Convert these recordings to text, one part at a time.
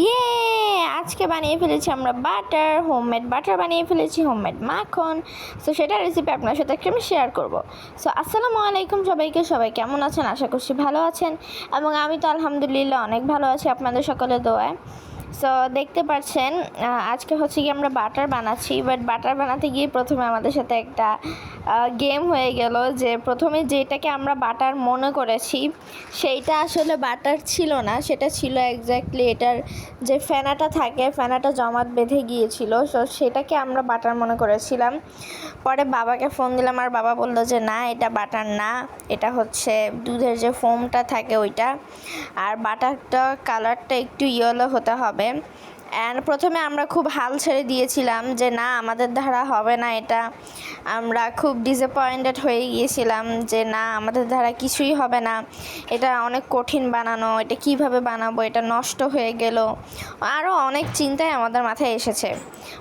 ইয়ে আজকে বানিয়ে ফেলেছি আমরা বাটার, হোমমেড বাটার বানিয়ে ফেলেছি, হোমমেড মাখন। সো সেটার রেসিপি আপনার সাথে আমি শেয়ার করব। সো আসসালামু আলাইকুম সবাইকে, সবাই কেমন আছেন? আশা করছি ভালো আছেন এবং আমি তো আলহামদুলিল্লাহ অনেক ভালো আছি আপনাদের সকলের দোয়ায়। সো দেখতে পাচ্ছেন আজকে হচ্ছে কি আমরা বাটার বানাচ্ছি, বাট বাটার বানাতে গিয়ে প্রথমে আমাদের সাথে একটা গেম হয়ে গেল যে প্রথমে যেটাকে আমরা বাটার মনে করেছি সেইটা আসলে বাটার ছিল না, সেটা ছিল এক্স্যাক্টলি এটার যে ফেনাটা থাকে, ফেনাটা জমাট বেঁধে গিয়েছিল। সো সেটাকে আমরা বাটার মনে করেছিলাম। পরে বাবাকে ফোন দিলাম আর বাবা বললো যে না, এটা বাটার না, এটা হচ্ছে দুধের যে ফোমটা থাকে ওইটা, আর বাটারটা কালারটা একটু ইয়েলো হতে হবে। অ্যান্ড প্রথমে আমরা খুব হাল ছেড়ে দিয়েছিলাম যে না, আমাদের দ্বারা হবে না এটা। আমরা খুব ডিসঅ্যাপয়েন্টেড হয়ে গিয়েছিলাম যে না, আমাদের দ্বারা কিছুই হবে না, এটা অনেক কঠিন বানানো, এটা কিভাবে বানাবো, এটা নষ্ট হয়ে গেল, আরও অনেক চিন্তায় আমাদের মাথায় এসেছে।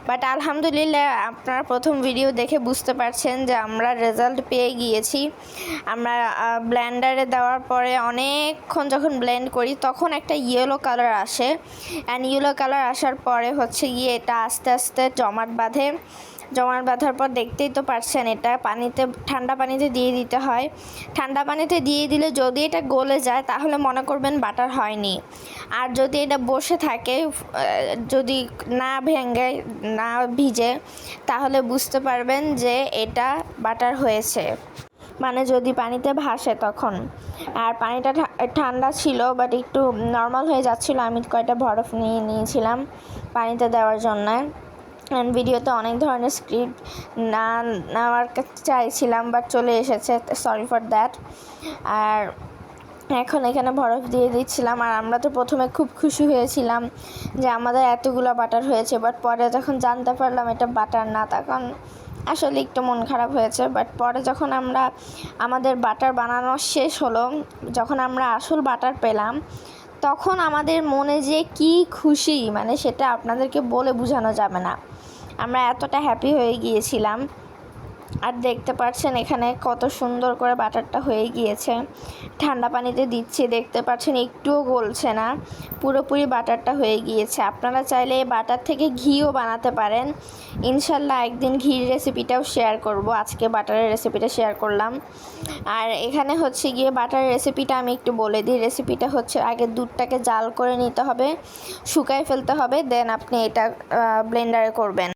বাট আলহামদুলিল্লাহ আপনারা প্রথম ভিডিও দেখে বুঝতে পারছেন যে আমরা রেজাল্ট পেয়ে গিয়েছি। আমরা ব্লেন্ডারে দেওয়ার পরে অনেকক্ষণ যখন ব্লেন্ড করি তখন একটা ইয়েলো কালার আসে, অ্যান্ড ইয়েলো কালার আসার পরে হচ্ছে গিয়ে এটা আস্তে আস্তে জমাট বাঁধার পর দেখতেই তো পারছেন এটা পানিতে, ঠান্ডা পানিতে দিয়ে দিতে হয়। ঠান্ডা পানিতে দিয়ে দিলে যদি এটা গলে যায় তাহলে মনে করবেন বাটার হয়নি, আর যদি এটা বসে থাকে, যদি না ভেঙে না ভিজে, তাহলে বুঝতে পারবেন যে এটা বাটার হয়েছে। মানে যদি পানিতে ভাসে তখন। আর পানিটা ঠান্ডা ছিল, বাট একটু নর্মাল হয়ে যাচ্ছিলো। আমি কয়টা বরফ নিয়েছিলাম পানিতে দেওয়ার জন্য। অ্যান্ড ভিডিওতে অনেক ধরনের স্ক্রিপ্ট না নেওয়ার চাইছিলাম, বাট চলে এসেছে, সরি ফর দ্যাট। আর এখন এখানে বরফ দিয়ে দিচ্ছিলাম, আর আমরা তো প্রথমে খুব খুশি হয়েছিলাম যে আমাদের এতগুলো বাটার হয়েছে, বাট পরে যখন জানতে পারলাম এটা বাটার না, তখন আসলে একটু মন খারাপ হয়েছে। বাট পরে যখন আমাদের বাটার বানানো শেষ হলো, যখন আমরা আসল বাটার পেলাম, তখন আমাদের মনে যে কি খুশি, মানে সেটা আপনাদেরকে বলে বোঝানো যাবে না। আমরা এতটা হ্যাপি হয়ে গিয়েছিলাম। আর দেখতে পাচ্ছেন এখানে কত সুন্দর করে বাটারটা হয়ে গিয়েছে। ঠান্ডা পানিতে দিচ্ছি, দেখতে পাচ্ছেন একটুও গলছে না, পুরোপুরি বাটারটা হয়ে গিয়েছে। আপনারা চাইলে এই বাটার থেকে ঘিও বানাতে পারেন। ইনশাল্লাহ একদিন ঘির রেসিপিটাও শেয়ার করব, আজকে বাটারের রেসিপিটা শেয়ার করলাম। আর এখানে হচ্ছে গিয়ে বাটারের রেসিপিটা আমি একটু বলে দিই। রেসিপিটা হচ্ছে আগে দুধটাকে জাল করে নিতে হবে, শুকায় ফেলতে হবে, দেন আপনি এটা ব্লেন্ডারে করবেন।